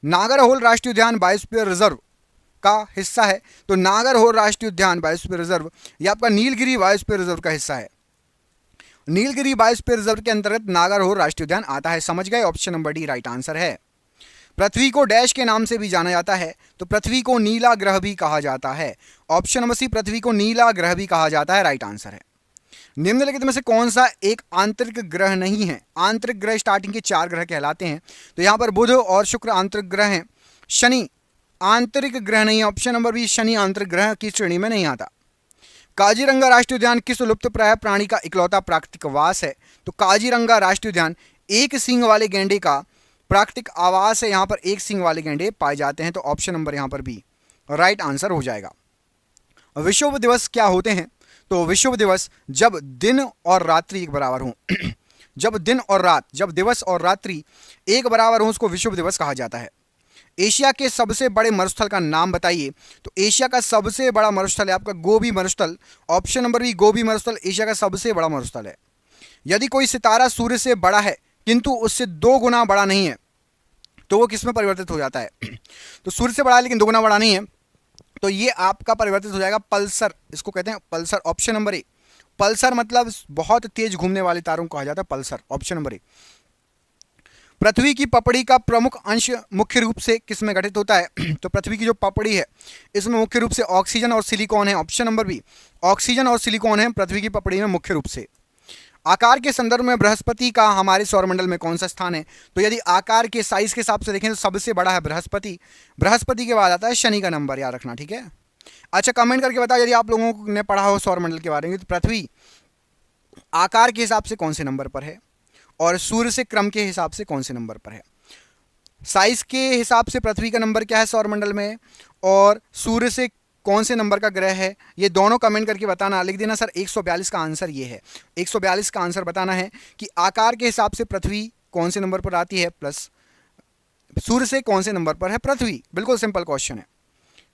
नागरहोल राष्ट्रीय उद्यान biosphere reserve का हिस्सा है। तो नागरहोल राष्ट्रीय उद्यान बायोस्फीयर रिजर्व ये आपका नीलगिरी बायोस्फीयर रिजर्व का हिस्सा है। नीलगिरी बायोस्फीयर रिजर्व के अंतर्गत नागरहोल राष्ट्रीय उद्यान आता है। समझ गए, option number D right answer है। पृथ्वी को डैश के नाम से भी जाना जाता है। तो पृथ्वी को नीला ग्रह भी कहा जाता है। ऑप्शन नंबर सी, पृथ्वी को नीला ग्रह भी कहा जाता है, राइट आंसर है। निम्नलिखित में से कौन सा एक आंतरिक ग्रह नहीं है? आंतरिक ग्रह स्टार्टिंग के 4 ग्रह कहलाते हैं। तो यहां पर बुध और शुक्र आंतरिक ग्रह हैं। शनि आंतरिक ग्रह नहीं है। ऑप्शन नंबर बी, शनि आंतरिक ग्रह की श्रेणी में नहीं आता। काजीरंगा राष्ट्रीय उद्यान किस लुप्तप्राय प्राणी का इकलौता प्राकृतिक आवास है? तो काजीरंगा राष्ट्रीय उद्यान एक सींग वाले गैंडे का प्राकृतिक आवास है। यहां पर एक सींग वाले गैंडे पाए जाते हैं। तो ऑप्शन नंबर यहां पर बी राइट आंसर हो जाएगा। विश्व दिवस क्या होते हैं? तो विश्व दिवस जब दिन और रात्रि एक बराबर हों जब दिन और रात, जब दिवस और रात्रि एक बराबर हों, उसको विश्व दिवस कहा जाता है। एशिया के सबसे बड़े मरुस्थल का नाम बताइए। तो एशिया का सबसे बड़ा मरुस्थल है आपका गोबी मरुस्थल। ऑप्शन नंबर बी, गोबी मरुस्थल एशिया का सबसे बड़ा मरुस्थल है। यदि कोई सितारा सूर्य से बड़ा है किंतु उससे 2 गुना बड़ा नहीं है तो वो किस में परिवर्तित हो जाता है? तो सूर्य से बड़ा है लेकिन 2 गुना बड़ा नहीं है, तो ये आपका परिवर्तित हो जाएगा पल्सर, इसको कहते हैं पल्सर। ऑप्शन नंबर ए, पल्सर मतलब बहुत तेज घूमने वाले तारों को कहा जाता है पल्सर। Option number A. पृथ्वी की पपड़ी का प्रमुख अंश मुख्य रूप से किस में गठित होता है? तो पृथ्वी की जो पपड़ी है इसमें मुख्य रूप से ऑक्सीजन और सिलिकॉन है। ऑप्शन नंबर बी, ऑक्सीजन और सिलिकॉन है पृथ्वी की पपड़ी में मुख्य रूप से। आकार के संदर्भ में बृहस्पति का हमारे सौरमंडल में कौन सा स्थान है? तो यदि आकार के साइज के हिसाब से देखें तो सबसे बड़ा है बृहस्पति। बृहस्पति के बाद आता है शनि का नंबर, याद रखना, ठीक है। अच्छा, कमेंट करके बताओ यदि आप लोगों ने पढ़ा हो सौरमंडल के बारे में, तो पृथ्वी आकार के हिसाब से कौन से नंबर पर है और सूर्य से क्रम के हिसाब से कौन से नंबर पर है? साइज के हिसाब से पृथ्वी का नंबर क्या है सौरमंडल में और सूर्य से कौन से नंबर का ग्रह है, ये दोनों कमेंट करके बताना। लिख देना सर 142 का आंसर ये है। 142 का आंसर बताना है कि आकार के हिसाब से पृथ्वी कौन से नंबर पर आती है प्लस सूर्य से कौन से नंबर पर है पृथ्वी। बिल्कुल सिंपल क्वेश्चन है।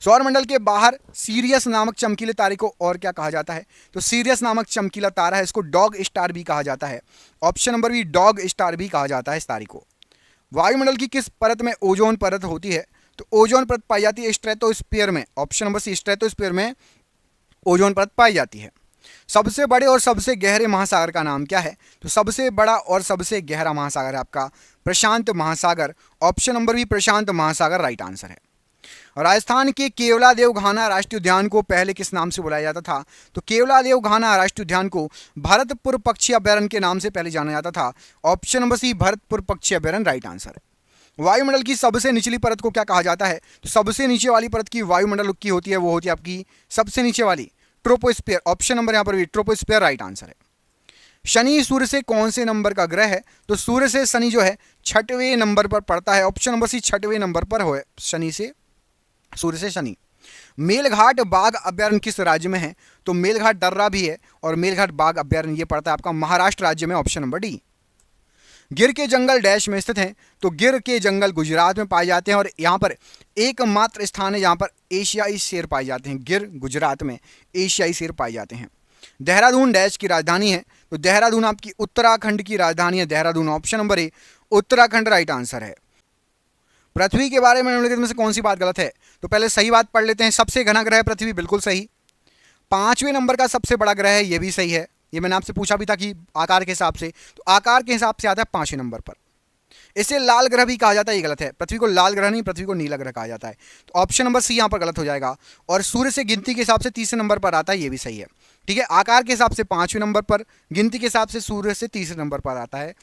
सौरमंडल के बाहर सीरियस नामक चमकीले तारे को और क्या कहा जाता है? तो सीरियस नामक चमकीला तारा है, इसको डॉग स्टार भी कहा जाता है। Option number B, dog star भी कहा जाता है इस तारे को। वायुमंडल की किस परत में ओजोन परत होती है? तो ओजोन परत पाई जाती है स्ट्रेटोस्फीयर में। ऑप्शन नंबर सी, स्ट्रेटोस्फीयर में ओजोन परत पाई जाती है। सबसे बड़े और सबसे गहरे महासागर का नाम क्या है? तो सबसे बड़ा और सबसे गहरा महासागर है आपका प्रशांत महासागर। ऑप्शन नंबर बी, प्रशांत महासागर राइट आंसर है। राजस्थान के केवलादेव घाना राष्ट्रीय उद्यान को पहले किस नाम से बुलाया जाता था? तो केवलादेव घाना राष्ट्रीय उद्यान को भरतपुर पक्षी अभ्यारण्य के नाम से पहले जाना जाता था। ऑप्शन नंबर सी, भरतपुर पक्षी अभ्यारण्य राइट आंसर है। वायुमंडल की सबसे निचली परत को क्या कहा जाता है? तो सबसे नीचे वाली परत की वायुमंडल की होती है वो होती है आपकी सबसे नीचे वाली ट्रोपोस्फीयर। ऑप्शन नंबर यहाँ पर भी ट्रोपोस्फीयर राइट आंसर है। शनि सूर्य से कौन से नंबर का ग्रह है? तो सूर्य से शनि जो है 6वें नंबर पर पड़ता है। ऑप्शन नंबर सी, 6वें नंबर पर हो शनि से सूर्य से शनि। मेलघाट बाघ अभ्यारण्य किस राज्य में है? तो मेलघाट दर्रा भी है और मेलघाट बाघ अभ्यारण्य ये पड़ता है आपका महाराष्ट्र राज्य में। Option number D. गिर के जंगल डैश में स्थित हैं? तो गिर के जंगल गुजरात में पाए जाते हैं और यहाँ पर एकमात्र स्थान है जहाँ पर एशियाई शेर पाए जाते हैं। गिर गुजरात में एशियाई शेर पाए जाते हैं। देहरादून डैश की राजधानी है? तो देहरादून आपकी उत्तराखंड की राजधानी है देहरादून। ऑप्शन नंबर ए, उत्तराखंड राइट आंसर है। पृथ्वी के बारे में निम्नलिखित में से कौन सी बात गलत है? तो पहले सही बात पढ़ लेते हैं। सबसे घना ग्रह पृथ्वी, बिल्कुल सही। 5वें नंबर का सबसे बड़ा ग्रह है, ये भी सही है। ये मैंने आपसे पूछा भी था कि आकार के हिसाब से, तो आकार के हिसाब से आता है 5वें नंबर पर। इसे लाल ग्रह भी कहा जाता है, ये गलत है। पृथ्वी को लाल ग्रह नहीं, पृथ्वी को नीला ग्रह कहा जाता है। तो ऑप्शन नंबर सी यहाँ पर गलत हो जाएगा। और सूर्य से गिनती के हिसाब से 3रे नंबर पर आता है, ये भी सही है, ठीक है। आकार के हिसाब से 5वें नंबर पर, गिनती के हिसाब से सूर्य से 3रे नंबर पर आता है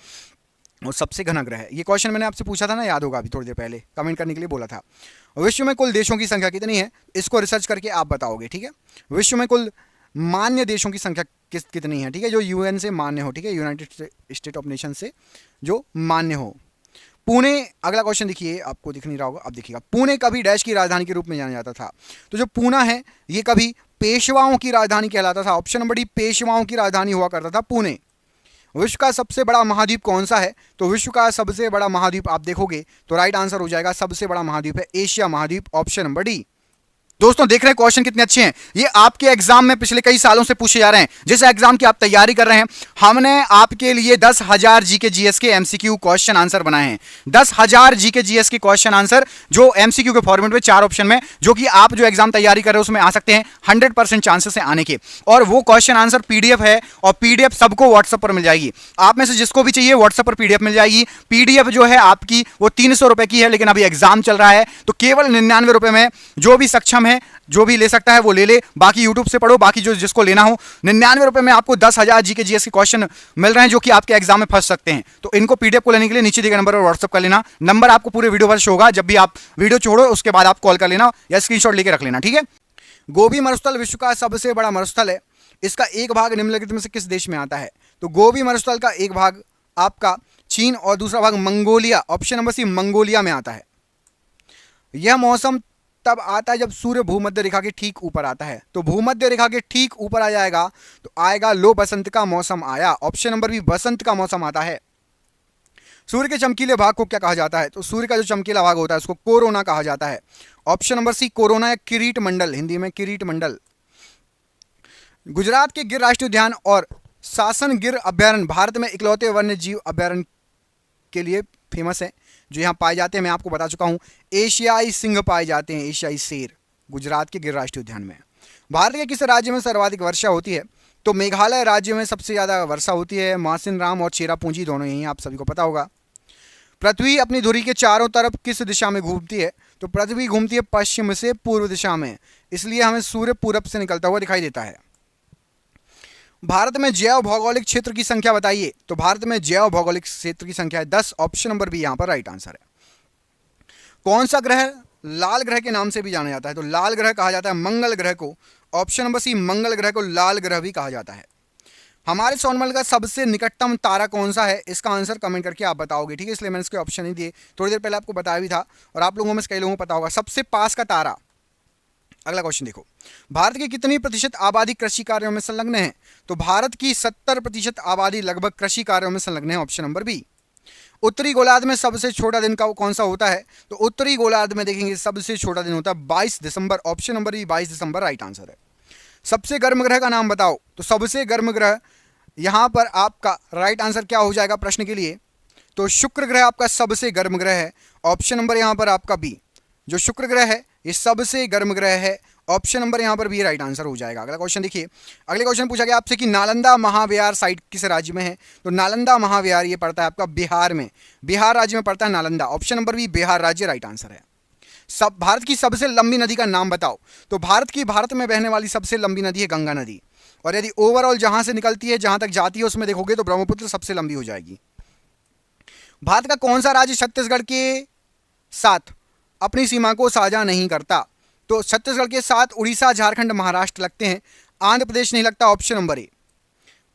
और सबसे घना ग्रह है। ये क्वेश्चन मैंने आपसे पूछा था ना, याद होगा, अभी थोड़ी देर पहले कमेंट करने के लिए बोला था। विश्व में कुल देशों की संख्या कितनी है? इसको रिसर्च करके आप बताओगे, ठीक है। विश्व में कुल मान्य देशों की संख्या कितनी है, ठीक है, जो यूएन से मान्य हो, ठीक है, यूनाइटेड स्टेट ऑफ नेशन से जो मान्य हो। पुणे, अगला क्वेश्चन देखिए, आपको दिख नहीं रहा होगा, अब देखिएगा। पुणे कभी डैश की राजधानी के रूप में जाना जाता था? तो जो पूना है ये कभी पेशवाओं की राजधानी कहलाता था। ऑप्शन नंबर डी, पेशवाओं की राजधानी हुआ करता था पुणे। विश्व का सबसे बड़ा महाद्वीप कौन सा है? तो विश्व का सबसे बड़ा महाद्वीप आप देखोगे तो राइट आंसर हो जाएगा, सबसे बड़ा महाद्वीप है एशिया महाद्वीप। ऑप्शन नंबर डी, दोस्तों देख रहे हैं क्वेश्चन कितने अच्छे हैं। ये आपके एग्जाम में पिछले कई सालों से पूछे जा रहे हैं। जिस एग्जाम की आप तैयारी कर रहे हैं, हमने आपके लिए 10,000 जीके जीएस के एमसीक्यू क्वेश्चन आंसर बनाए हैं। 10,000 जीके जीएस के क्वेश्चन आंसर जो एमसीक्यू के फॉर्मेट में 4 ऑप्शन में, जो कि आप जो एग्जाम तैयारी कर रहे हो उसमें आ सकते हैं। 100% चांसेस है आने के। और वो क्वेश्चन आंसर पीडीएफ है, और पीडीएफ सबको व्हाट्सएप पर मिल जाएगी। आप में से जिसको भी चाहिए व्हाट्सएप पर पीडीएफ मिल जाएगी। पीडीएफ जो है आपकी वो 300 रुपए की है, लेकिन अभी एग्जाम चल रहा है तो केवल 99 रुपए में जो भी सक्षम है, जो भी ले सकता है वो ले ले। बाकी यूट्यूब से पढ़ो, बाकी जो जिसको लेना हो 99 रुपए में आपको 10,000 जीके जीएस के क्वेश्चन मिल रहे हैं, जो कि आपके एग्जाम में फंस सकते हैं। तो इनको पीडीएफ को लेने के लिए नीचे दिए गए नंबर पर व्हाट्सएप कर लेना। नंबर आपको पूरे वीडियो पर शो होगा। जब भी आप वीडियो छोड़ो उसके बाद आप कॉल कर लेना या स्क्रीनशॉट लेके रख लेना, ठीक है। गोबी मरुस्थल विश्व का सबसे बड़ा मरुस्थल है। इसका एक भाग निम्नलिखित में से किस देश में आता है? तो गोबी मरुस्थल का एक भाग आपका चीन और दूसरा भाग Mongolia, option number C Mongolia में आता है। यह मौसम तब आता है जब सूर्य भूमध्य रेखा के ठीक ऊपर आता है। तो भूमध्य रेखा के ठीक ऊपर आ जाएगा तो आएगा लो बसंत का मौसम आया, ऑप्शन नंबर बी बसंत का मौसम आता है। सूर्य के चमकीले भाग को क्या कहा जाता है? तो सूर्य का जो चमकीला भाग होता है उसको कोरोना कहा जाता है, ऑप्शन नंबर सी कोरोना या किरीट मंडल, हिंदी में किरीट मंडल। गुजरात के गिर राष्ट्रीय उद्यान और सासन गिर अभ्यारण्य भारत में इकलौते वन्य जीव अभ्यारण्य के लिए फेमस है जो यहाँ पाए जाते हैं। मैं आपको बता चुका हूँ, एशियाई सिंह पाए जाते हैं, एशियाई शेर गुजरात के गिर राष्ट्रीय उद्यान में। भारत के किस राज्य में सर्वाधिक वर्षा होती है? तो मेघालय राज्य में सबसे ज़्यादा वर्षा होती है। मासिनराम और चेरापूंजी दोनों यहीं, आप सभी को पता होगा। पृथ्वी अपनी धुरी के चारों तरफ किस दिशा में घूमती है? तो पृथ्वी घूमती है पश्चिम से पूर्व दिशा में, इसलिए हमें सूर्य पूरब से निकलता हुआ दिखाई देता है। भारत में जैव भौगोलिक क्षेत्र की संख्या बताइए। तो भारत में जैव भौगोलिक क्षेत्र की संख्या है 10, ऑप्शन नंबर बी यहां पर राइट आंसर है। कौन सा ग्रह लाल ग्रह के नाम से भी जाना जाता है? तो लाल ग्रह कहा जाता है मंगल ग्रह को, ऑप्शन नंबर सी मंगल ग्रह को लाल ग्रह भी कहा जाता है। हमारे सौरमंडल का सबसे निकटतम तारा कौन सा है? इसका आंसर कमेंट करके आप बताओगे, ठीक है। इसलिए मैंने इसके ऑप्शन नहीं दिए, थोड़ी देर पहले आपको बताया भी था और आप लोगों में से कई लोगों को पता होगा। सबसे पास का तारा। अगला क्वेश्चन देखो, भारत की कितनी प्रतिशत आबादी कृषि कार्यों में संलग्न है? तो भारत की 70% आबादी लगभग कृषि कार्यों में संलग्न है, ऑप्शन नंबर बी। उत्तरी गोलार्ध में सबसे छोटा दिन कौन सा होता है? तो उत्तरी गोलार्ध में देखेंगे सबसे छोटा दिन होता है 22 दिसंबर, ऑप्शन नंबर बी 22 दिसंबर राइट आंसर है। सबसे गर्म ग्रह का नाम बताओ। तो सबसे गर्म ग्रह यहां पर आपका राइट आंसर क्या हो जाएगा प्रश्न के लिए? तो शुक्र ग्रह आपका सबसे गर्म ग्रह है, ऑप्शन नंबर यहां पर आपका बी। जो शुक्र ग्रह है ये सबसे गर्म ग्रह है, ऑप्शन नंबर यहां पर बी राइट आंसर हो जाएगा। अगला क्वेश्चन देखिए, अगले क्वेश्चन पूछा गया आपसे कि नालंदा महाविहार साइट किस राज्य में है? तो नालंदा महाविहार ये पड़ता है आपका बिहार में, बिहार राज्य में पड़ता है Nalanda, option number B Bihar राज्य राइट आंसर है। भारत की सबसे लंबी नदी का नाम बताओ। तो भारत में बहने वाली सबसे लंबी नदी है गंगा नदी, और यदि ओवरऑल जहां से निकलती है जहां तक जाती है उसमें देखोगे तो ब्रह्मपुत्र सबसे लंबी हो जाएगी। भारत का कौन सा राज्य छत्तीसगढ़ के साथ अपनी सीमा को साझा नहीं करता? तो छत्तीसगढ़ के साथ उड़ीसा, झारखंड, महाराष्ट्र लगते हैं, आंध्र प्रदेश नहीं लगता, option number A.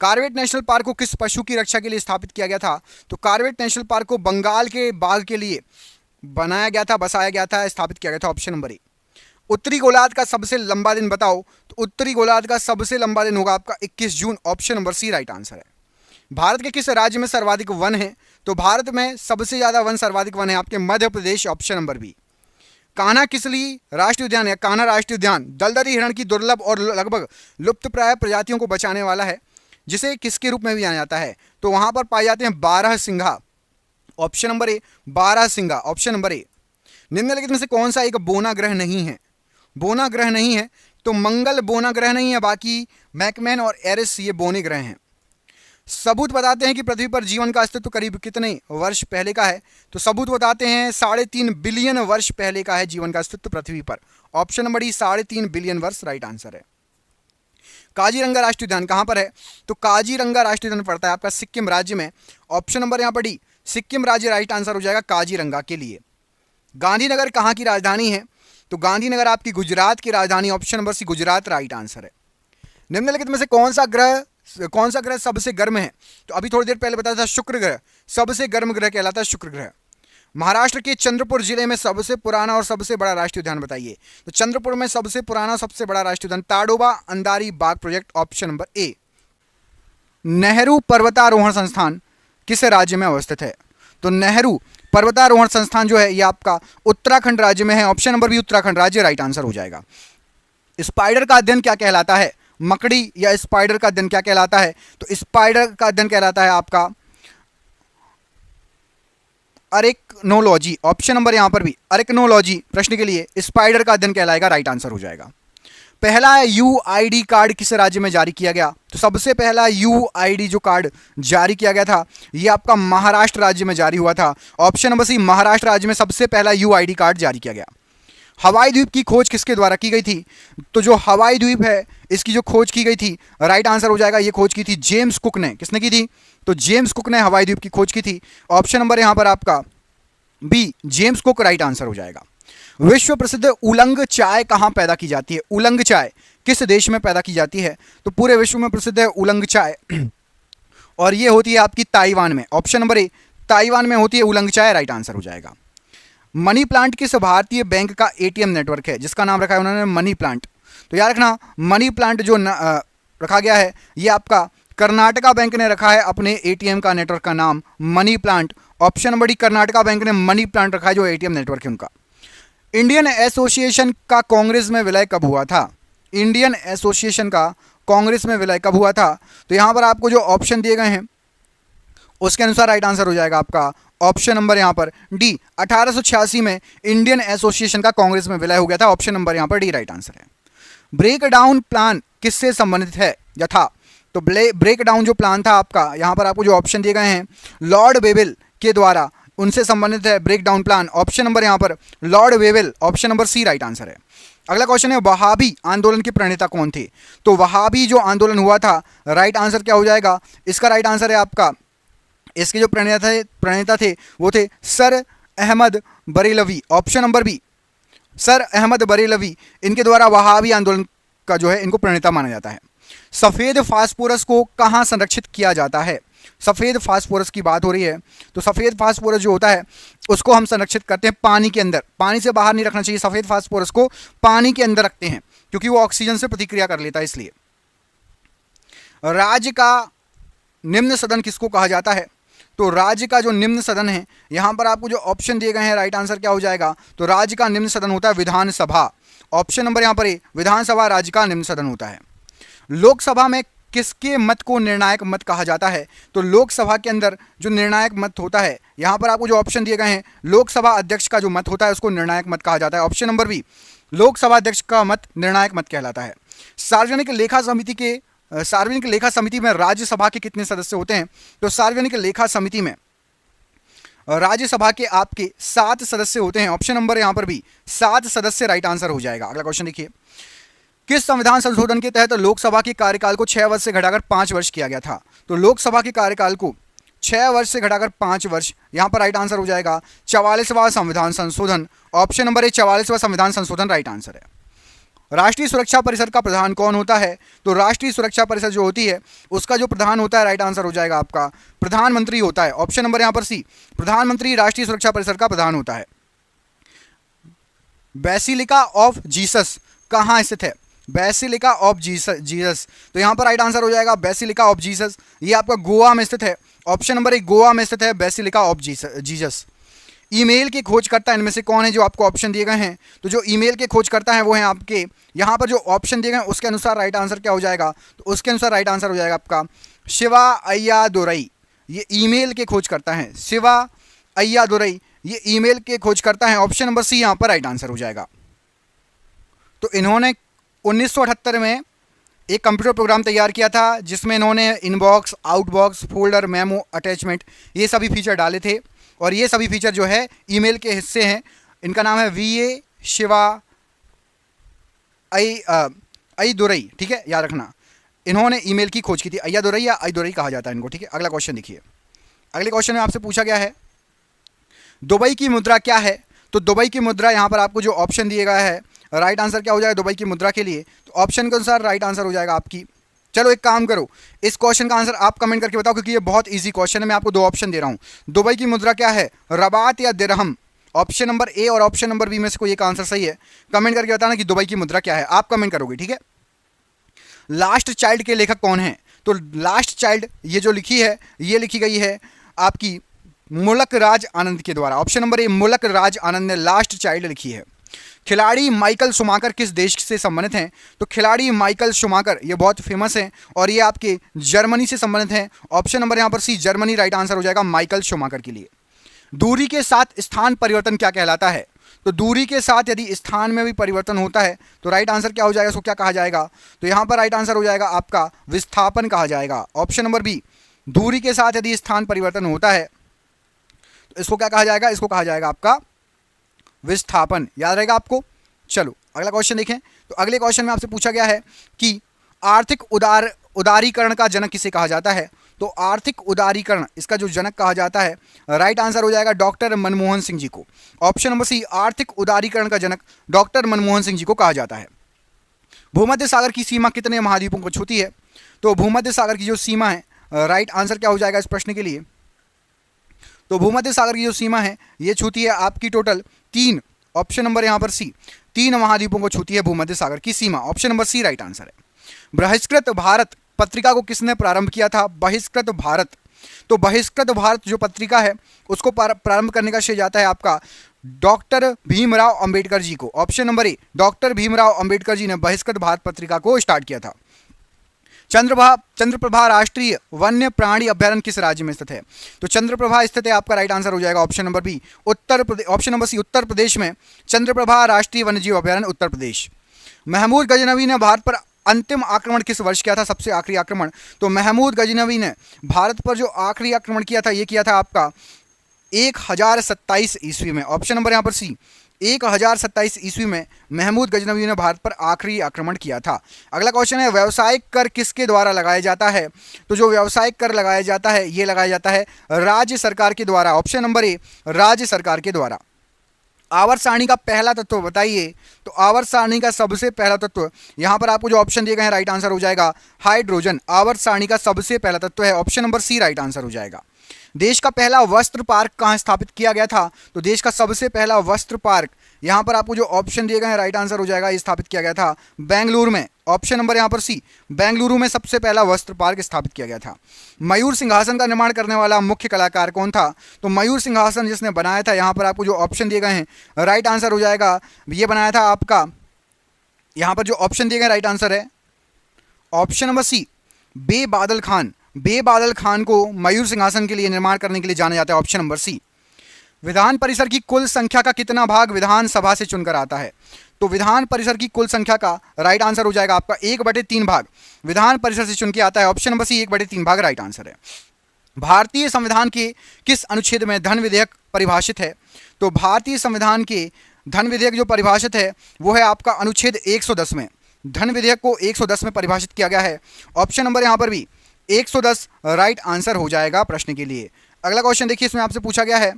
Corbett National Park को किस पशु की रक्षा के लिए स्थापित किया गया था? तो कार्बेट नेशनल पार्क को बंगाल के बाघ के लिए बनाया गया था, बसाया गया था, स्थापित किया गया था, ऑप्शन नंबर ए। उत्तरी गोलार्ध का सबसे लंबा दिन बताओ। तो उत्तरी गोलार्ध का सबसे लंबा दिन होगा आपका 21 जून, option number C right answer है। भारत के किस राज्य में सर्वाधिक वन है? तो भारत में सबसे ज्यादा वन, सर्वाधिक वन है आपके Madhya Pradesh, option number B. Kanha Kisli राष्ट्रीय उद्यान या कान्हा राष्ट्रीय उद्यान दलदली हिरण की दुर्लभ और लगभग लुप्तप्राय प्रजातियों को बचाने वाला है, जिसे किसके रूप में भी जाना जाता है? तो वहां पर पाए जाते हैं 12 सिंघा, ऑप्शन नंबर ए 12 सिंघा, ऑप्शन नंबर ए। निम्नलिखित में से कौन सा एक बोना ग्रह नहीं है? बोना ग्रह नहीं है तो मंगल बोना ग्रह नहीं है, बाकी मैकमैन और एरिस ये बोने ग्रह हैं। सबूत बताते हैं कि पृथ्वी पर जीवन का अस्तित्व करीब कितने वर्ष पहले का है? तो सबूत बताते हैं 3.5 बिलियन वर्ष पहले का है जीवन का अस्तित्व पृथ्वी पर, ऑप्शन नंबर डी 3.5 बिलियन वर्ष राइट आंसर है। काजीरंगा राष्ट्रीय उद्यान कहां पर है? तो काजीरंगा राष्ट्रीय उद्यान पड़ता है आपका सिक्किम राज्य में, ऑप्शन नंबर यहां पर डी सिक्किम राज्य राइट आंसर हो जाएगा काजीरंगा के लिए। गांधीनगर कहां की राजधानी है? तो गांधीनगर आपकी गुजरात की राजधानी, option number C Gujarat right answer है। निम्नलिखित में से कौन सा ग्रह सबसे गर्म है? तो अभी थोड़ी देर पहले बताया था शुक्र ग्रह सबसे गर्म ग्रह कहलाता है, शुक्र ग्रह। महाराष्ट्र के चंद्रपुर जिले में सबसे पुराना और सबसे बड़ा राष्ट्रीय उद्यान बताइए। तो चंद्रपुर में सबसे पुराना और सबसे बड़ा राष्ट्रीय उद्यान ताडोबा अंधारी बाघ प्रोजेक्ट, ऑप्शन नंबर ए। नेहरू पर्वतारोहण संस्थान किस राज्य में अवस्थित है? तो नेहरू पर्वतारोहण संस्थान जो है ये आपका उत्तराखंड राज्य में है, ऑप्शन नंबर बी उत्तराखंड राज्य राइट आंसर हो जाएगा। स्पाइडर का अध्ययन क्या कहलाता है? मकड़ी या स्पाइडर का अध्ययन क्या कहलाता है? तो स्पाइडर का अध्ययन कहलाता है आपका अरेक्नोलॉजी। ऑप्शन नंबर यहां पर भी अरेक्नोलॉजी प्रश्न के लिए स्पाइडर का अध्ययन कहलाएगा, राइट आंसर हो जाएगा। पहला यूआईडी कार्ड किस राज्य में जारी किया गया? तो सबसे पहला यूआईडी जो कार्ड जारी किया गया था ये आपका महाराष्ट्र राज्य में जारी हुआ था। ऑप्शन नंबर सी, महाराष्ट्र राज्य में सबसे पहला यूआईडी कार्ड जारी किया गया। हवाई द्वीप की खोज किसके द्वारा की गई थी? तो जो हवाई द्वीप है इसकी जो खोज की गई थी, राइट आंसर हो जाएगा, ये खोज की थी जेम्स कुक ने। किसने की थी? तो जेम्स कुक ने हवाई द्वीप की खोज की थी। ऑप्शन नंबर यहां पर आपका B, James Cook, right answer हो जाएगा। विश्व प्रसिद्ध उलंग चाय कहां पैदा की जाती है? उलंग चाय किस देश में पैदा की जाती है? तो पूरे विश्व में प्रसिद्ध है उलंग चाय और ये होती है आपकी ताइवान में। ऑप्शन नंबर ए, ताइवान में होती है उलंग चाय, राइट आंसर हो जाएगा। मनी प्लांट किस भारतीय बैंक का एटीएम नेटवर्क है जिसका नाम रखा है उन्होंने मनी प्लांट? तो याद रखना मनी प्लांट जो रखा गया है ये आपका कर्नाटका बैंक ने रखा है अपने एटीएम का नेटवर्क का नाम money plant. Option number D, Karnataka bank ने मनी प्लांट रखा है जो एटीएम नेटवर्क है उनका। इंडियन एसोसिएशन का कांग्रेस में विलय कब हुआ था? इंडियन एसोसिएशन का कांग्रेस में विलय कब हुआ था? तो यहां पर आपको जो ऑप्शन दिए गए हैं उसके अनुसार राइट आंसर हो जाएगा आपका ऑप्शन नंबर यहां पर डी, 1886 में इंडियन एसोसिएशन का कांग्रेस में विलय हो गया था। ऑप्शन नंबर यहां पर डी राइट आंसर है। ब्रेक डाउन प्लान किससे संबंधित है या था? तो ब्रेक डाउन जो प्लान था आपका, यहां पर आपको जो ऑप्शन दिए गए हैं लॉर्ड वेवेल के द्वारा, उनसे संबंधित है break down plan. Option number यहां पर Lord Wavell, option number C right answer है। अगला क्वेश्चन है वहाबी आंदोलन के प्रणेता कौन थे? तो वहाबी जो आंदोलन हुआ था, राइट आंसर क्या हो जाएगा? इसका राइट आंसर है आपका, इसके जो प्रणेता थे वो थे sir Ahmad Barelvi. Option number B, sir Ahmad Barelvi, इनके द्वारा वहाबी आंदोलन का जो है इनको प्रणेता माना जाता है। सफ़ेद फास्फोरस को कहाँ संरक्षित किया जाता है? सफ़ेद फास्फोरस की बात हो रही है तो सफ़ेद फास्फोरस जो होता है उसको हम संरक्षित करते हैं पानी के अंदर। पानी से बाहर नहीं रखना चाहिए, सफ़ेद फास्फोरस को पानी के अंदर रखते हैं क्योंकि वो ऑक्सीजन से प्रतिक्रिया कर लेता है, इसलिए। राज्य का निम्न सदन किसको कहा जाता है? तो राज्य का जो निम्न सदन है, यहां पर आपको जो ऑप्शन दिए गए हैं राइट आंसर क्या हो जाएगा? तो राज्य का निम्न सदन होता है विधानसभा। ऑप्शन नंबर यहां पर ए, विधानसभा राज्य का निम्न सदन होता है। लोकसभा में किसके मत को निर्णायक मत कहा जाता है? तो लोकसभा के अंदर जो निर्णायक मत होता है, यहां पर आपको जो ऑप्शन दिए गए हैं लोकसभा अध्यक्ष का जो मत होता है उसको निर्णायक मत कहा जाता है। ऑप्शन नंबर बी, लोकसभा अध्यक्ष का मत निर्णायक मत कहलाता है। सार्वजनिक लेखा समिति में राज्यसभा के कितने सदस्य होते हैं? तो सार्वजनिक लेखा समिति में राज्यसभा के आपके 7 सदस्य होते हैं। ऑप्शन नंबर यहां पर भी 7 सदस्य राइट आंसर हो जाएगा। अगला क्वेश्चन देखिए, किस संविधान संशोधन के तहत लोकसभा के कार्यकाल को 6 वर्ष से घटाकर 5 वर्ष किया गया था? तो लोकसभा के कार्यकाल को 6 वर्ष से घटाकर 5 वर्ष, यहां पर राइट आंसर हो जाएगा 44वां संविधान संशोधन। ऑप्शन नंबर ए, 44वां संविधान संशोधन राइट आंसर है। राष्ट्रीय सुरक्षा परिषद का प्रधान कौन होता है? तो राष्ट्रीय सुरक्षा परिषद जो होती है उसका जो प्रधान होता है, राइट आंसर हो जाएगा आपका प्रधानमंत्री होता है। ऑप्शन नंबर यहां पर सी, प्रधानमंत्री राष्ट्रीय सुरक्षा परिषद का प्रधान होता है। बेसिलिका ऑफ जीसस कहां स्थित है? बेसिलिका ऑफ जीसस, तो यहां पर राइट आंसर हो जाएगा बेसिलिका ऑफ जीसस, ये आपका गोवा में स्थित है। ऑप्शन नंबर एक, गोवा में स्थित है बेसिलिका ऑफ जीसस। ईमेल के खोजकर्ता इनमें से कौन है जो आपको ऑप्शन दिए गए हैं? तो जो ईमेल के खोजकर्ता हैं वो हैं आपके, यहाँ पर जो ऑप्शन दिए गए हैं उसके अनुसार राइट आंसर क्या हो जाएगा? तो उसके अनुसार राइट आंसर हो जाएगा आपका शिवा अय्यादुरई, ये ईमेल के खोजकर्ता हैं। शिवा अय्यादुरई ये ईमेल के खोजकर्ता हैं। ऑप्शन नंबर सी यहाँ पर राइट आंसर हो जाएगा। तो इन्होंने 1978 में एक कंप्यूटर प्रोग्राम तैयार किया था जिसमें इन्होंने inbox, outbox, folder, memo, attachment ये सभी फीचर डाले थे और ये सभी फीचर जो है ईमेल के हिस्से हैं। इनका नाम है वीए शिवा अय्यादुरई, ठीक है, याद रखना। इन्होंने ईमेल की खोज की थी। अय्यादुरई या अय्यादुरई कहा जाता है इनको, ठीक है। अगला क्वेश्चन देखिए, अगले क्वेश्चन में आपसे पूछा गया है दुबई की मुद्रा क्या है? तो दुबई की मुद्रा यहाँ पर आपको जो ऑप्शन दिया गया है राइट आंसर क्या हो जाएगा दुबई की मुद्रा के लिए? तो ऑप्शन के अनुसार राइट आंसर हो जाएगा आपकी, चलो एक काम करो, इस क्वेश्चन का आंसर आप कमेंट करके बताओ क्योंकि ये बहुत इजी क्वेश्चन है। मैं आपको 2 ऑप्शन दे रहा हूँ। दुबई की मुद्रा क्या है, रबात या दिरहम? ऑप्शन नंबर ए और ऑप्शन नंबर बी में से कोई एक आंसर सही है। कमेंट करके बताना कि दुबई की मुद्रा क्या है, आप कमेंट करोगे, ठीक है। लास्ट चाइल्ड के लेखक कौन है? तो लास्ट चाइल्ड ये जो लिखी है ये लिखी गई है आपकी मुलक राज आनंद के द्वारा। ऑप्शन नंबर ए, मुलक राज आनंद ने लास्ट चाइल्ड लिखी है। खिलाड़ी माइकल शुमाकर किस देश से संबंधित हैं? तो खिलाड़ी माइकल शुमाकर ये बहुत फेमस हैं और ये आपके जर्मनी से संबंधित हैं। ऑप्शन नंबर यहाँ पर सी जर्मनी राइट आंसर हो जाएगा माइकल शुमाकर के लिए। दूरी के साथ स्थान परिवर्तन क्या कहलाता है? तो दूरी के साथ यदि स्थान में भी परिवर्तन होता है तो राइट आंसर क्या हो जाएगा, इसको क्या कहा जाएगा? तो यहाँ पर राइट आंसर हो जाएगा आपका विस्थापन कहा जाएगा। ऑप्शन नंबर बी, दूरी के साथ यदि स्थान परिवर्तन होता है तो इसको क्या कहा जाएगा? इसको कहा जाएगा आपका विस्थापन। याद रहेगा आपको। चलो अगला क्वेश्चन देखें। तो अगले क्वेश्चन में आपसे पूछा गया है कि आर्थिक उदारीकरण का जनक किसे कहा जाता है? तो आर्थिक उदारीकरण इसका जो जनक कहा जाता है राइट आंसर हो जाएगा डॉक्टर मनमोहन सिंह जी को। ऑप्शन नंबर सी, आर्थिक उदारीकरण का जनक डॉक्टर मनमोहन सिंह जी को कहा जाता है। भूमध्य सागर की सीमा कितने महाद्वीपों को छूती है? तो भूमध्य सागर की जो सीमा है राइट आंसर क्या हो जाएगा इस प्रश्न के लिए? तो भूमध्य सागर की जो सीमा है ये छूती है आपकी टोटल 3। ऑप्शन नंबर यहाँ पर सी, 3 महाद्वीपों को छूती है भूमध्य सागर की सीमा। Option number C right answer है। बहिष्कृत भारत पत्रिका को किसने प्रारंभ किया था? बहिष्कृत भारत। तो बहिष्कृत भारत जो पत्रिका है उसको प्रारंभ करने का श्रेय जाता है आपका डॉक्टर भीमराव अंबेडकर जी को। Option number A, doctor Bhimrao Ambedkar ji ने बहिष्कृत भारत पत्रिका को स्टार्ट किया था। चंद्रप्रभा राष्ट्रीय वन्य प्राणी अभ्यारण्य किस राज्य में स्थित है? तो चंद्रप्रभा स्थित है आपका राइट आंसर हो जाएगा option number B Uttar Pradesh. Option number सी उत्तर प्रदेश में चंद्रप्रभा राष्ट्रीय वन्यजीव अभ्यारण्य उत्तर प्रदेश। महमूद गजनवी ने भारत पर अंतिम आक्रमण किस वर्ष किया था? सबसे आखिरी आक्रमण। तो महमूद गजनवी ने भारत पर जो आखिरी आक्रमण किया था ये किया था आपका 1027 ईस्वी में। ऑप्शन नंबर यहाँ पर सी 1027 ईस्वी में महमूद गजनवी ने भारत पर आखिरी आक्रमण किया था। अगला क्वेश्चन है व्यावसायिक कर किसके द्वारा लगाया जाता है? तो जो व्यावसायिक कर लगाया जाता है ये लगाया जाता है राज्य सरकार के द्वारा। ऑप्शन नंबर ए, राज्य सरकार के द्वारा। आवर्त सारणी का पहला तत्व बताइए। तो आवर्त सारणी का सबसे पहला तत्व यहाँ पर आपको जो ऑप्शन दिए गए हैं राइट आंसर हो जाएगा हाइड्रोजन। आवर्त सारणी का सबसे पहला तत्व है option number C right answer हो जाएगा। देश का पहला वस्त्र पार्क कहाँ स्थापित किया गया था? तो देश का सबसे पहला वस्त्र पार्क यहाँ पर आपको जो ऑप्शन दिए गए हैं राइट आंसर हो जाएगा ये स्थापित किया गया था बेंगलुरु में। ऑप्शन नंबर यहाँ पर सी, बेंगलुरु में सबसे पहला वस्त्र पार्क स्थापित किया गया था। मयूर सिंहासन का निर्माण करने वाला मुख्य कलाकार कौन था? तो मयूर सिंहासन जिसने बनाया था यहाँ पर आपको जो ऑप्शन दिए गए हैं राइट आंसर हो जाएगा ये बनाया था आपका, यहाँ पर जो ऑप्शन दिए गए राइट आंसर है option number C Bebadal Khan. Bebadal Khan को मयूर सिंहासन के लिए निर्माण करने के लिए जाना जाता है। Option number C. विधान परिषद की कुल संख्या का कितना भाग विधानसभा से चुनकर आता है? तो विधान परिषद की कुल संख्या का राइट आंसर हो जाएगा आपका 1/3 भाग विधान परिषद से चुन के आता है। ऑप्शन नंबर सी 1/3 भाग राइट आंसर है। भारतीय संविधान के किस अनुच्छेद में धन विधेयक परिभाषित है? तो भारतीय संविधान के धन विधेयक जो परिभाषित है वो है आपका अनुच्छेद 110 में। धन विधेयक को 110 में परिभाषित किया गया है। ऑप्शन नंबर यहाँ पर भी 110 राइट आंसर हो जाएगा प्रश्न के लिए। अगला क्वेश्चन देखिए, इसमें आपसे पूछा गया है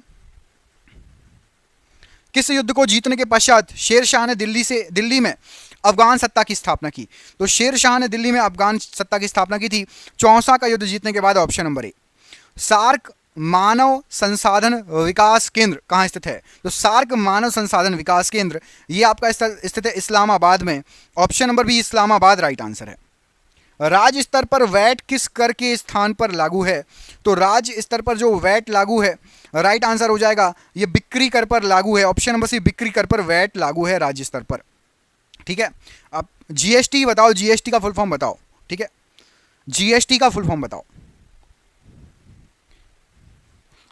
किस युद्ध को जीतने के पश्चात शेर शाह ने दिल्ली में अफगान सत्ता की स्थापना की? तो शेर शाह ने दिल्ली में अफगान सत्ता की स्थापना की थी चौसा का युद्ध जीतने के बाद। ऑप्शन नंबर ए। सार्क मानव संसाधन विकास केंद्र कहाँ स्थित है? तो सार्क मानव संसाधन विकास केंद्र ये आपका स्थित है इस्लामाबाद में। Option number B Islamabad right answer है। राज्य स्तर पर वैट किस कर के स्थान पर लागू है? तो राज्य स्तर पर जो वैट लागू है राइट आंसर हो जाएगा ये बिक्री कर पर लागू है। ऑप्शन नंबर सी बिक्री कर पर वैट लागू है राज्य स्तर पर। ठीक है, अब जीएसटी बताओ, जीएसटी का फुल फॉर्म बताओ। ठीक है, जीएसटी का फुल फॉर्म बताओ।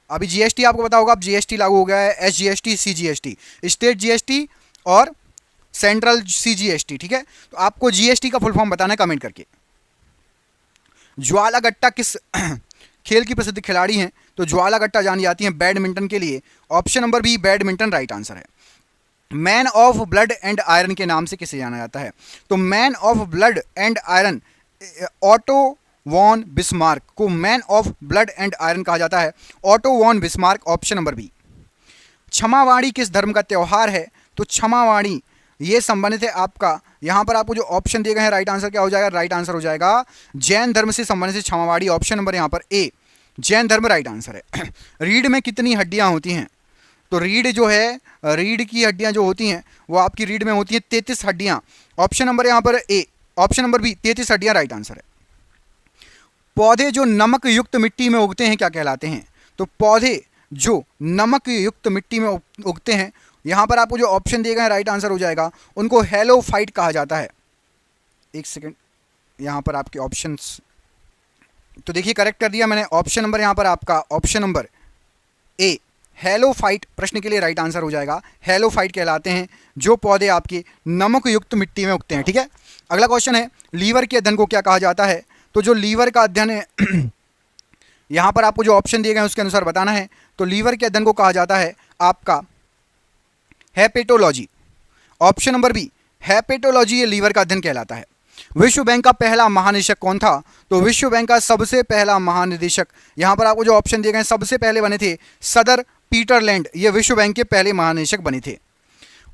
अभी जीएसटी आपको पता होगा, अब जीएसटी लागू हो गया है, एसजीएसटी, सीजीएसटी, स्टेट जीएसटी और सेंट्रल सीजीएसटी। ठीक है, तो आपको जीएसटी का फुल फॉर्म बताना है कमेंट करके। ज्वाला गट्टा किस खेल की प्रसिद्ध खिलाड़ी हैं? तो ज्वाला गट्टा जानी जाती हैं बैडमिंटन के लिए। Option number B badminton right answer है। Man of blood and iron के नाम से किसे जाना जाता है? तो man of blood and iron Otto von Bismarck को man of blood and iron कहा जाता है, Otto von Bismarck. Option number B. Kshamavani किस धर्म का त्यौहार है? तो क्षमावाणी ये संबंधित है आपका, यहाँ पर आपको जो ऑप्शन दिए गए हैं राइट आंसर क्या हो जाएगा? राइट आंसर हो जाएगा जैन धर्म से संबंधित क्षमावाणी। ऑप्शन नंबर यहाँ पर ए जैन धर्म राइट आंसर है। रीढ़ में कितनी हड्डियाँ होती हैं? तो रीढ़ जो है, रीढ़ की हड्डियाँ जो होती हैं वो आपकी रीढ़ में होती हैं 33 हड्डियाँ। ऑप्शन नंबर यहाँ पर ए, ऑप्शन नंबर बी 33 हड्डियाँ राइट आंसर है। पौधे जो नमक युक्त मिट्टी में उगते हैं क्या कहलाते हैं? तो पौधे जो नमक युक्त मिट्टी में उगते हैं यहाँ पर आपको जो ऑप्शन दिए गए हैं राइट आंसर हो जाएगा, उनको हेलोफाइट कहा जाता है। एक सेकेंड, यहाँ पर आपके ऑप्शंस तो देखिए करेक्ट कर दिया मैंने। ऑप्शन नंबर यहाँ पर आपका ऑप्शन नंबर ए हेलोफाइट प्रश्न के लिए राइट आंसर हो जाएगा। हेलोफाइट कहलाते हैं जो पौधे आपके नमक युक्त मिट्टी में उगते हैं। ठीक है, अगला क्वेश्चन है लीवर के अध्ययन को क्या कहा जाता है। तो जो लीवर का अध्ययन है यहाँ पर आपको जो ऑप्शन दिए गए हैं उसके अनुसार बताना है। तो लीवर के अध्ययन को कहा जाता है आपका hepatology. Option number B hepatology, ये लीवर का अध्ययन कहलाता है। विश्व बैंक का पहला महानिदेशक कौन था। तो विश्व बैंक का सबसे पहला महानिदेशक, यहाँ पर आपको जो ऑप्शन दिए गए हैं सबसे पहले बने थे सदर पीटरलैंड, ये विश्व बैंक के पहले महानिदेशक बने थे।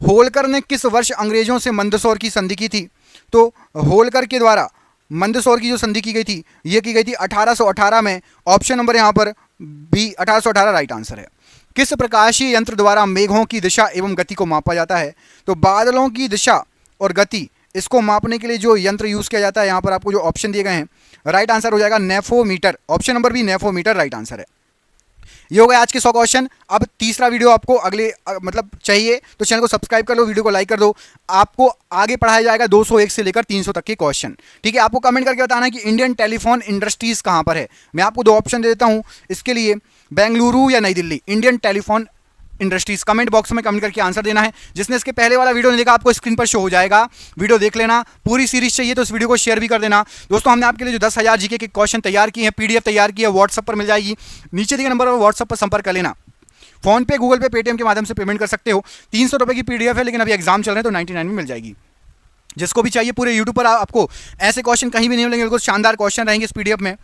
होलकर ने किस वर्ष अंग्रेजों से मंदसौर की संधि की थी। तो होलकर के द्वारा मंदसौर की जो संधि की गई थी ये की गई थी 1818 में। ऑप्शन नंबर यहाँ पर बी 1818 राइट आंसर है। किस प्रकाशीय यंत्र द्वारा मेघों की दिशा एवं गति को मापा जाता है। तो बादलों की दिशा और गति इसको मापने के लिए जो यंत्र यूज किया जाता है, यहाँ पर आपको जो ऑप्शन दिए गए हैं राइट आंसर हो जाएगा nephometer. Option number B nephometer right answer है। ये हो गया आज के 100 क्वेश्चन। अब तीसरा वीडियो आपको अगले मतलब चाहिए तो चैनल को सब्सक्राइब कर लो, वीडियो को लाइक कर दो। आपको आगे पढ़ाया जाएगा 201 से लेकर 300 तक के क्वेश्चन। ठीक है, आपको कमेंट करके बताना है कि इंडियन टेलीफोन इंडस्ट्रीज कहाँ पर है। मैं आपको 2 ऑप्शन दे देता हूँ इसके लिए, बेंगलुरु या नई Delhi. Indian telephone industries comment box में कमेंट करके आंसर देना है। जिसने इसके पहले वाला वीडियो नहीं देखा आपको स्क्रीन पर शो हो जाएगा, वीडियो देख लेना। पूरी सीरीज चाहिए तो इस वीडियो को शेयर भी कर देना। दोस्तों हमने आपके लिए जो 10,000 जीके के क्वेश्चन तैयार किए हैं, पीडीएफ तैयार की है, व्हाट्सएप पर मिल जाएगी। नीचे दिए नंबर पर व्हाट्सएप पर संपर्क कर लेना। फोन पे, गूगल पे, पेटीएम के माध्यम से पेमेंट कर सकते हो। 300 रुपये की पीडीएफ है, लेकिन अभी एग्जाम चल रहे हैं तो 99 में मिल जाएगी। जिसको भी चाहिए पूरे यूट्यूब पर आपको ऐसे क्वेश्चन कहीं भी नहीं मिलेंगे, बिल्कुल शानदार क्वेश्चन रहेंगे इस पीडीएफ में।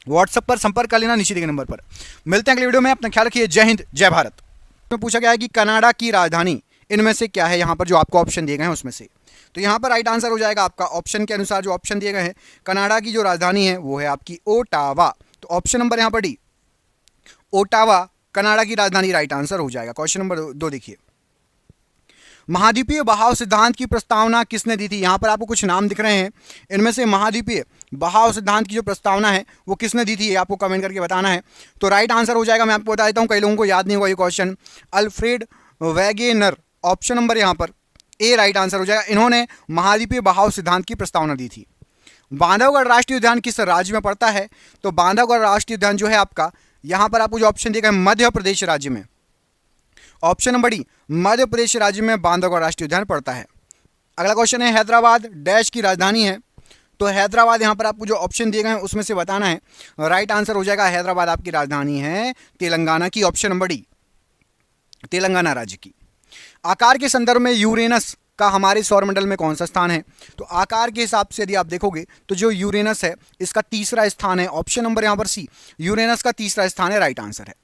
व्हाट्सएप पर संपर्क कर लेना, नीचे दिए नंबर पर। मिलते हैं अगले वीडियो में, अपना ख्याल रखिए। जय हिंद, जय भारत। में पूछा गया है कि कनाडा की राजधानी इनमें से क्या है, यहाँ पर जो आपको ऑप्शन दिए गए हैं उसमें से। तो यहाँ पर राइट आंसर हो जाएगा आपका ऑप्शन के अनुसार जो ऑप्शन दिए गए हैं, कनाडा की जो राजधानी है वो है आपकी ओटावा। तो ऑप्शन नंबर यहाँ पर डी ओटावा कनाडा की राजधानी राइट आंसर हो जाएगा। क्वेश्चन नंबर 2 देखिए, महाद्वीपीय बहाव सिद्धांत की प्रस्तावना किसने दी थी। यहाँ पर आपको कुछ नाम दिख रहे हैं, इनमें से महाद्वीपीय बहाव सिद्धांत की जो प्रस्तावना है वो किसने दी थी, ये आपको कमेंट करके बताना है। तो राइट आंसर हो जाएगा, मैं आपको बता देता हूँ, कई लोगों को याद नहीं होगा ये question, Alfred Wegener. Option number यहाँ पर ए राइट आंसर हो जाएगा। इन्होंने महाद्वीपीय बहाव सिद्धांत की प्रस्तावना दी थी। बांधवगढ़ राष्ट्रीय उद्यान किस राज्य में पड़ता है। तो बांधवगढ़ राष्ट्रीय उद्यान जो है आपका, यहाँ पर आपको जो ऑप्शन दिया गया है मध्य प्रदेश राज्य में। Option number D Madhya Pradesh राज्य में बांधवगढ़ राष्ट्रीय उद्यान पड़ता है। अगला क्वेश्चन है हैदराबाद डैश की राजधानी है। तो हैदराबाद यहाँ पर आपको जो ऑप्शन दिए गए हैं उसमें से बताना है। राइट आंसर हो जाएगा हैदराबाद आपकी राजधानी है तेलंगाना की। ऑप्शन नंबर डी तेलंगाना राज्य की। आकार के संदर्भ में यूरेनस का हमारे सौरमंडल में कौन सा स्थान है। तो आकार के हिसाब से यदि आप देखोगे तो जो यूरेनस है इसका तीसरा स्थान है। ऑप्शन नंबर यहाँ पर सी यूरेनस का तीसरा स्थान है, राइट आंसर है।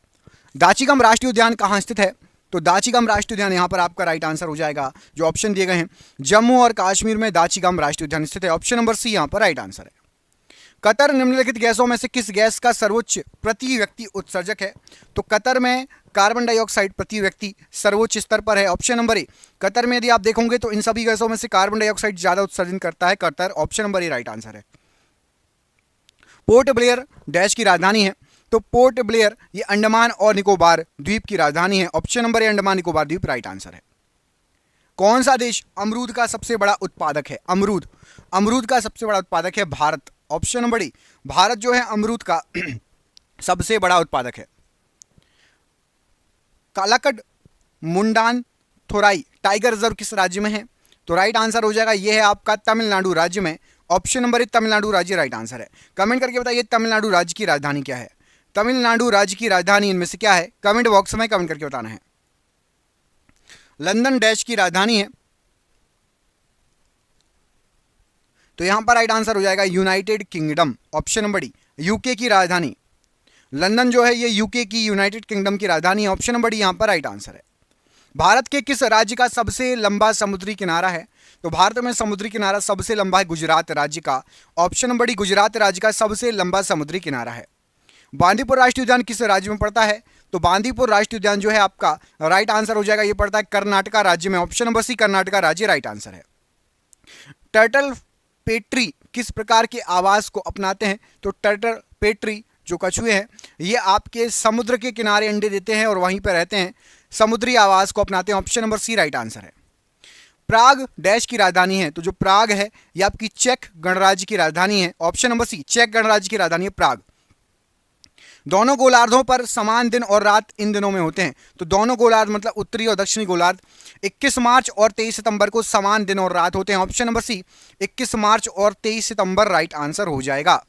दाचीगम राष्ट्रीय उद्यान कहाँ स्थित है। तो दाचीगम राष्ट्रीय उद्यान यहाँ पर आपका राइट आंसर हो जाएगा। जो ऑप्शन दिए गए हैं जम्मू और कश्मीर में दाचीगम राष्ट्रीय उद्यान स्थित है। ऑप्शन नंबर सी यहाँ पर राइट आंसर है। कतर निम्नलिखित गैसों में से किस गैस का सर्वोच्च प्रति व्यक्ति उत्सर्जक है। तो कतर में कार्बन डाइऑक्साइड प्रति व्यक्ति सर्वोच्च स्तर पर है। ऑप्शन नंबर ए कतर में यदि आप देखोगे तो इन सभी गैसों में से कार्बन डाइऑक्साइड ज्यादा उत्सर्जन करता है कतर। ऑप्शन नंबर ए राइट आंसर है। पोर्ट ब्लेयर डैश की राजधानी है। तो पोर्ट ब्लेयर ये अंडमान और निकोबार द्वीप की राजधानी है। ऑप्शन नंबर ए अंडमान निकोबार द्वीप राइट आंसर है। कौन सा देश अमरूद का सबसे बड़ा उत्पादक है। अमरूद का सबसे बड़ा उत्पादक है Bharat. Option number D Bharat जो है अमरूद का सबसे बड़ा उत्पादक है। कालाकड मुंडान थोराई टाइगर रिजर्व किस राज्य में है। तो राइट आंसर हो जाएगा ये है आपका तमिलनाडु राज्य में। ऑप्शन नंबर ए तमिलनाडु राज्य राइट आंसर है। कमेंट करके बताइए तमिलनाडु राज्य की राजधानी क्या है। तमिलनाडु राज्य की राजधानी इनमें से क्या है, कमेंट बॉक्स में कमेंट करके बताना है। लंदन डैश की राजधानी है। तो यहां पर राइट आंसर हो जाएगा United kingdom. Option number D UK की राजधानी लंदन जो है ये यूके की यूनाइटेड किंगडम की राजधानी है। ऑप्शन नंबर डी यहां पर राइट आंसर है। भारत के किस राज्य का सबसे लंबा समुद्री किनारा है। तो भारत में समुद्री किनारा सबसे लंबा है गुजरात राज्य का। ऑप्शन नंबर डी गुजरात राज्य का सबसे लंबा समुद्री किनारा है। बांदीपुर राष्ट्रीय उद्यान किस राज्य में पड़ता है। तो बांदीपुर राष्ट्रीय उद्यान जो है आपका राइट आंसर हो जाएगा, ये पड़ता है कर्नाटका राज्य में। ऑप्शन नंबर सी कर्नाटका राज्य राइट आंसर है। टर्टल पेट्री किस प्रकार के आवास को अपनाते हैं। तो टर्टल पेट्री जो कछुए हैं ये आपके समुद्र के किनारे अंडे देते हैं और वहीं पर रहते हैं। समुद्री आवास को अपनाते हैं, option number C right answer है। प्राग डैश की राजधानी है, तो जो प्राग है ये आपकी चेक गणराज्य की राजधानी है, ऑप्शन नंबर सी चेक गणराज्य की राजधानी है प्राग। दोनों गोलार्धों पर समान दिन और रात इन दिनों में होते हैं, तो दोनों गोलार्ध मतलब उत्तरी और दक्षिणी गोलार्ध 21 मार्च और 23 सितंबर को समान दिन और रात होते हैं, ऑप्शन नंबर सी 21 मार्च और 23 सितंबर राइट आंसर हो जाएगा।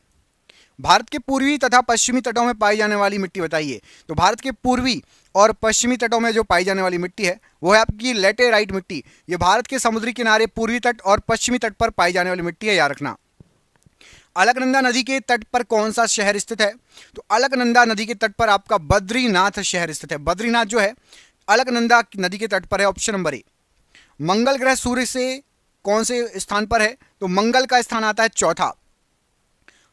भारत के पूर्वी तथा पश्चिमी तटों में पाई जाने वाली मिट्टी बताइए, तो भारत के पूर्वी और पश्चिमी तटों में जो पाई जाने वाली मिट्टी है वो है आपकी लेटेराइट मिट्टी। ये भारत के समुद्री किनारे पूर्वी तट और पश्चिमी तट पर पाई जाने वाली मिट्टी है, याद रखना। अलकनंदा नदी के तट पर कौन सा शहर स्थित है, तो अलकनंदा नदी के तट पर आपका बद्रीनाथ शहर स्थित है। बद्रीनाथ जो है अलकनंदा नदी के तट पर है, ऑप्शन नंबर ए। मंगल ग्रह सूर्य से कौन से स्थान पर है, तो मंगल का स्थान आता है चौथा,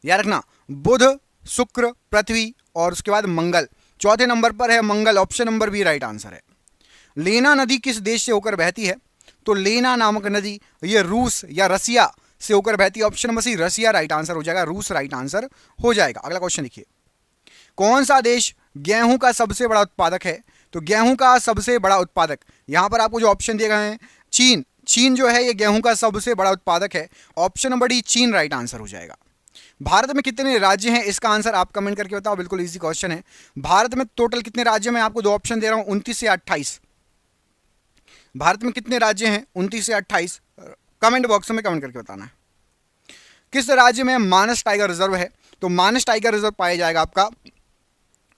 याद रखना। बुध, शुक्र, पृथ्वी और उसके बाद मंगल, चौथे नंबर पर है Mangal, option number B right answer है। लेना नदी किस देश से होकर बहती है, तो लेना नामक नदी ये रूस या रसिया से होकर बहती है, ऑप्शन नंबर सी रसिया राइट आंसर हो जाएगा, रूस राइट आंसर हो जाएगा। अगला क्वेश्चन देखिए, कौन सा देश गेहूं का सबसे बड़ा उत्पादक है, तो गेहूं का सबसे बड़ा उत्पादक, यहां पर आपको जो ऑप्शन दिए गए हैं चीन, चीन जो है ये गेहूं का सबसे बड़ा उत्पादक है, ऑप्शन नंबर डी चीन राइट आंसर हो जाएगा। भारत में कितने राज्य हैं, इसका आंसर आप कमेंट करके बताओ, बिल्कुल इजी क्वेश्चन है। भारत में टोटल कितने राज्य में, आपको दो ऑप्शन दे रहा हूं 29 से 28। भारत में कितने राज्य हैं, 29 से 28, कमेंट बॉक्स में कमेंट करके बताना है। किस राज्य में मानस टाइगर रिजर्व है, तो मानस टाइगर रिजर्व पाया जाएगा आपका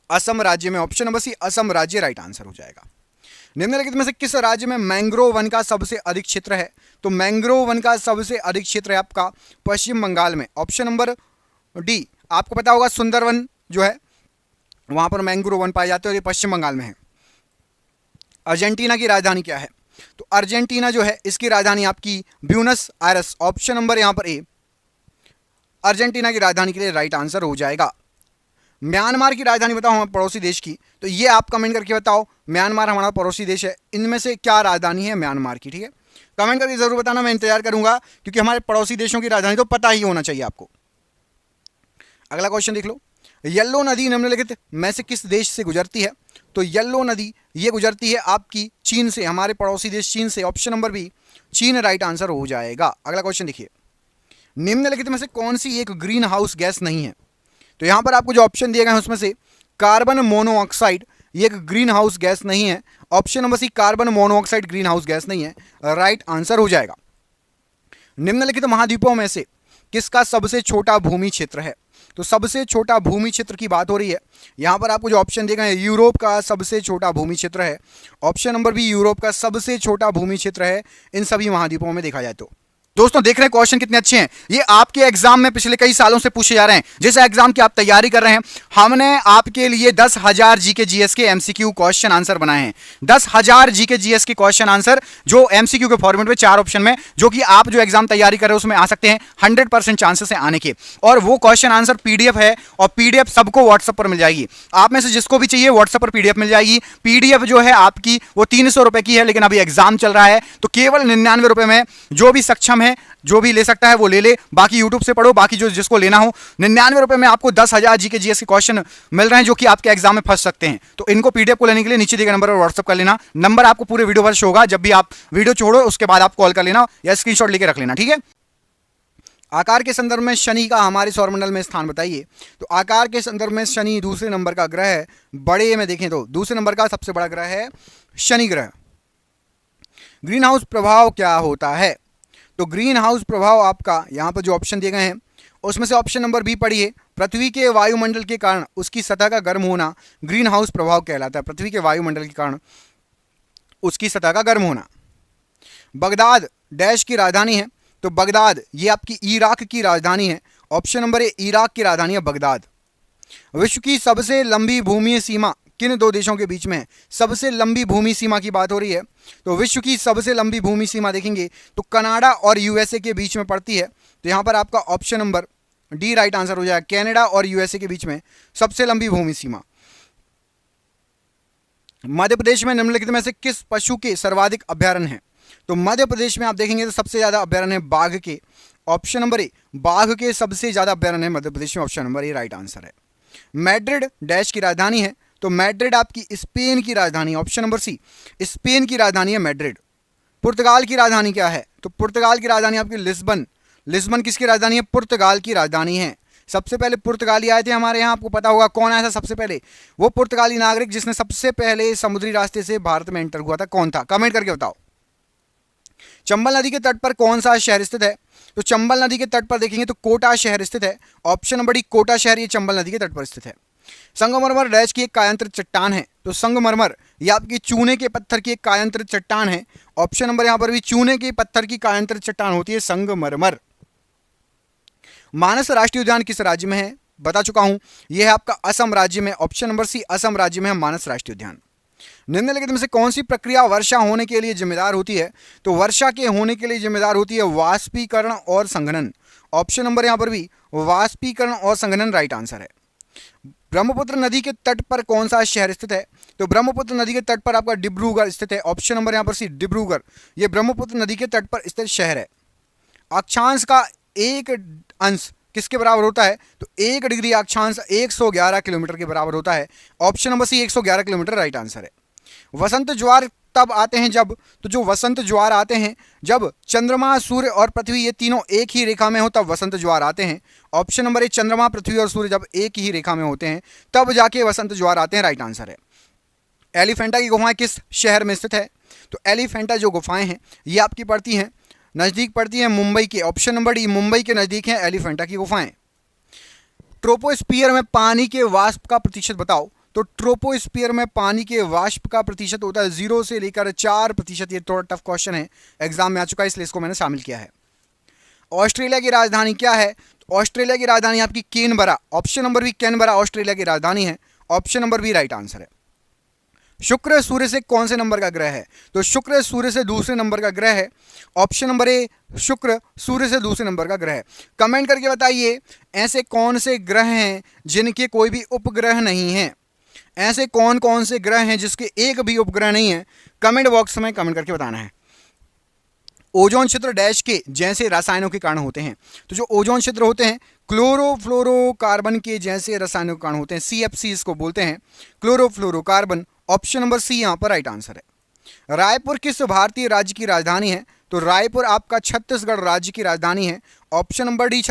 असम राज्य में, ऑप्शन नंबर सी असम राज्य राइट आंसर हो जाएगा। निम्नलिखित में से किस राज्य में मैंग्रोव वन का सबसे अधिक क्षेत्र है, तो मैंग्रोव वन का सबसे अधिक क्षेत्र है आपका पश्चिम बंगाल में, ऑप्शन नंबर डी। आपको पता होगा सुंदरवन जो है वहां पर मैंग्रोव वन पाए जाते हैं और ये पश्चिम बंगाल में है। अर्जेंटीना की राजधानी क्या है, तो अर्जेंटीना जो है इसकी राजधानी आपकी ब्यूनस आयरस, ऑप्शन नंबर यहां पर ए अर्जेंटीना की राजधानी के लिए राइट आंसर हो जाएगा। म्यांमार की राजधानी बताओ हमारे पड़ोसी देश की, तो ये आप कमेंट करके बताओ, म्यांमार हमारा पड़ोसी देश है, इनमें से क्या राजधानी है म्यांमार की, ठीक है, कमेंट करके जरूर बताना, मैं इंतजार करूंगा, क्योंकि हमारे पड़ोसी देशों की राजधानी तो पता ही होना चाहिए आपको। अगला क्वेश्चन देख लो, येलो नदी निम्नलिखित में से किस देश से गुजरती है, तो येलो नदी ये गुजरती है आपकी चीन से, हमारे पड़ोसी देश चीन से, ऑप्शन नंबर बी चीन राइट आंसर हो जाएगा। अगला क्वेश्चन देखिए, निम्नलिखित में से कौन सी एक ग्रीन हाउस गैस नहीं है, तो यहां पर आपको जो ऑप्शन दिए गए हैं उसमें से कार्बन मोनोऑक्साइड ये एक ग्रीन हाउस गैस नहीं है, option number C carbon monoxide green house gas नहीं है, राइट आंसर हो जाएगा। निम्नलिखित महाद्वीपों में से किसका सबसे छोटा भूमि क्षेत्र है, तो सबसे छोटा भूमि क्षेत्र की बात हो रही है, यहां पर आपको जो ऑप्शन दिए गए हैं यूरोप का सबसे छोटा भूमि क्षेत्र है, ऑप्शन नंबर बी यूरोप का सबसे छोटा भूमि क्षेत्र है इन सभी महाद्वीपों में देखा जाए तो। दोस्तों देख रहे हैं क्वेश्चन कितने अच्छे हैं, ये आपके एग्जाम में पिछले कई सालों से पूछे जा रहे हैं, जिस एग्जाम की आप तैयारी कर रहे हैं हमने आपके लिए 10,000 जीके जीएस के एमसीक्यू क्वेश्चन आंसर बनाए हैं। 10,000 जीके जीएस के क्वेश्चन आंसर जो एमसीक्यू के फॉर्मेट में 4 ऑप्शन में, जो कि आप जो एग्जाम तैयारी कर रहे हैं उसमें आ सकते हैं, 100% चांसेस है आने के। और वो क्वेश्चन आंसर पीडीएफ है, और पीडीएफ सबको व्हाट्सएप पर मिल जाएगी, आप में से जिसको भी चाहिए व्हाट्सएप पर पीडीएफ मिल जाएगी। पीडीएफ जो है आपकी वो 300 रुपए की है, लेकिन अभी एग्जाम चल रहा है तो केवल 99 रुपए में जो भी सक्षम है जो भी ले सकता है वो ले ले, बाकी यूट्यूब से पढ़ो, बाकी जो जिसको लेना हो 99 रुपए में आपको 10,000 जीके जीएस के क्वेश्चन मिल रहे हैं जो कि आपके एग्जाम में फंस सकते हैं। तो इनको पीडीएफ को लेने के लिए नीचे दिए गए नंबर पर व्हाट्सएप कर लेना, नंबर आपको पूरे वीडियो पर शो होगा, जब भी आप वीडियो छोड़ो उसके बाद आप कॉल कर लेना या स्क्रीनशॉट लेके रख लेना, ठीक है। आकार के संदर्भ में शनि का हमारे सौरमंडल में स्थान बताइए, तो आकार के संदर्भ में शनि दूसरे नंबर का ग्रह है, बड़े में देखें तो दूसरे नंबर का सबसे बड़ा ग्रह है शनि ग्रह। ग्रीन हाउस प्रभाव क्या होता है, तो ग्रीन हाउस प्रभाव आपका यहां पर जो ऑप्शन दिए गए हैं उसमें से ऑप्शन नंबर बी पढ़िए, पृथ्वी के वायुमंडल के कारण उसकी सतह का गर्म होना ग्रीन हाउस प्रभाव कहलाता है। पृथ्वी के वायुमंडल के कारण उसकी सतह का गर्म होना। बगदाद डैश की राजधानी है, तो बगदाद ये आपकी इराक की राजधानी है, ऑप्शन नंबर ए इराक की राजधानी है बगदाद। विश्व की सबसे लंबी भूमि सीमा किन दो देशों के बीच में है, सबसे लंबी भूमि सीमा की बात हो रही है, तो विश्व की सबसे लंबी भूमि सीमा देखेंगे तो कनाडा और यूएसए के बीच में पड़ती है, तो यहां पर आपका option number D right answer हो जाएगा, कनाडा और यूएसए के बीच में सबसे लंबी भूमि सीमा। मध्य प्रदेश में निम्नलिखित में से किस पशु के सर्वाधिक अभ्यारण्य हैं, तो मध्य प्रदेश में आप देखेंगे तो सबसे ज्यादा अभ्यारण्य है बाघ के, ऑप्शन नंबर ए बाघ के सबसे ज्यादा अभ्यारण्य है मध्य प्रदेश में, ऑप्शन नंबर ए राइट आंसर है। मैड्रिड डैश की राजधानी है, तो मैड्रिड आपकी स्पेन की राजधानी है। ऑप्शन नंबर सी, स्पेन की राजधानी है मैड्रिड। पुर्तगाल की राजधानी क्या है? तो पुर्तगाल की राजधानी आपकी लिस्बन। लिस्बन किसकी राजधानी है? पुर्तगाल की राजधानी है। सबसे पहले पुर्तगाली आए थे हमारे यहाँ, आपको पता होगा कौन आया था सबसे पहले? वो पुर्तगाली नागरिक जिसने सबसे पहले समुद्री रास्ते से भारत में एंटर हुआ था, कौन था? कमेंट करके बताओ। चंबल नदी के तट पर कौन सा शहर स्थित है? तो चंबल नदी के तट पर देखेंगे तो कोटा शहर स्थित है। ऑप्शन नंबर डी, कोटा शहर ये चंबल नदी के तट पर स्थित है। संगमरमर डैश की एक कायांतरित चट्टान है। तो संगमरमर ये आपकी चूने के पत्थर की एक कायांतरित चट्टान है। ऑप्शन नंबर यहां पर भी चूने के पत्थर की कायांतरित चट्टान होती है संगमरमर। मानस राष्ट्रीय उद्यान किस राज्य में है? बता चुका हूं, यह है आपका असम राज्य में। ऑप्शन नंबर सी, असम राज्य में है मानस राष्ट्रीय उद्यान। निम्नलिखित में से कौन सी प्रक्रिया वर्षा होने के लिए जिम्मेदार होती है? तो वर्षा के होने के लिए जिम्मेदार होती है वाष्पीकरण और संघनन। ऑप्शन नंबर यहां पर भी वाष्पीकरण और संघनन राइट आंसर है। ब्रह्मपुत्र नदी के तट पर कौन सा शहर स्थित है? तो ब्रह्मपुत्र नदी के तट पर आपका डिब्रूगढ़ स्थित है। ऑप्शन नंबर यहां पर सी, डिब्रूगढ़ ये ब्रह्मपुत्र नदी के तट पर स्थित शहर है। अक्षांश का एक अंश किसके बराबर होता है? तो 1 डिग्री अक्षांश 111 किलोमीटर के बराबर होता है। Option number C 111 kilometre right answer है। वसंत ज्वार तब आते हैं जब, तो जो वसंत ज्वार आते हैं जब चंद्रमा, सूर्य और पृथ्वी ये तीनों एक ही रेखा में हो तब वसंत ज्वार आते हैं। ऑप्शन नंबर ए, चंद्रमा, पृथ्वी और सूर्य जब एक ही रेखा में होते हैं तब जाके वसंत ज्वार आते हैं, राइट आंसर है। एलिफेंटा की गुफाएं किस शहर में स्थित है? तो एलिफेंटा जो गुफाएं हैं ये आपकी पड़ती हैं, नजदीक पड़ती हैं मुंबई के। ऑप्शन नंबर डी, मुंबई के नजदीक है एलिफेंटा की गुफाएं। ट्रोपोस्फियर में पानी के वाष्प का प्रतिशत बताओ। तो ट्रोपोस्फियर में पानी के वाष्प का प्रतिशत होता है 0 से लेकर 4%। ये थोड़ा टफ क्वेश्चन है, एग्जाम में आ चुका है, इसलिए इसको मैंने शामिल किया है। ऑस्ट्रेलिया की राजधानी क्या है? तो ऑस्ट्रेलिया की राजधानी आपकी Canberra. Option number B, Canberra Australia की राजधानी है। Option number B right answer है। शुक्र सूर्य से कौन से नंबर का ग्रह है? तो शुक्र सूर्य से दूसरे नंबर का ग्रह है। ऑप्शन नंबर ए, शुक्र सूर्य से दूसरे नंबर का ग्रह है। कमेंट करके बताइए ऐसे कौन से ग्रह हैं जिनके कोई भी उपग्रह नहीं है? ऐसे कौन कौन से ग्रह हैं जिसके एक भी उपग्रह नहीं है? कमेंट बॉक्स में कमेंट करके बताना है। ओजोन क्षेत्र डैश के जैसे रसायनों के कारण होते हैं। तो जो ओजोन क्षेत्र होते हैं क्लोरोफ्लोरोकार्बन के जैसे रसायनों के कारण होते हैं, CFC इसको बोलते हैं, क्लोरोफ्लोरोकार्बन। ऑप्शन नंबर सी यहां पर राइट आंसर है। रायपुर किस भारतीय राज्य की राजधानी है? तो रायपुर आपका छत्तीसगढ़ राज्य की राजधानी है। Option number D,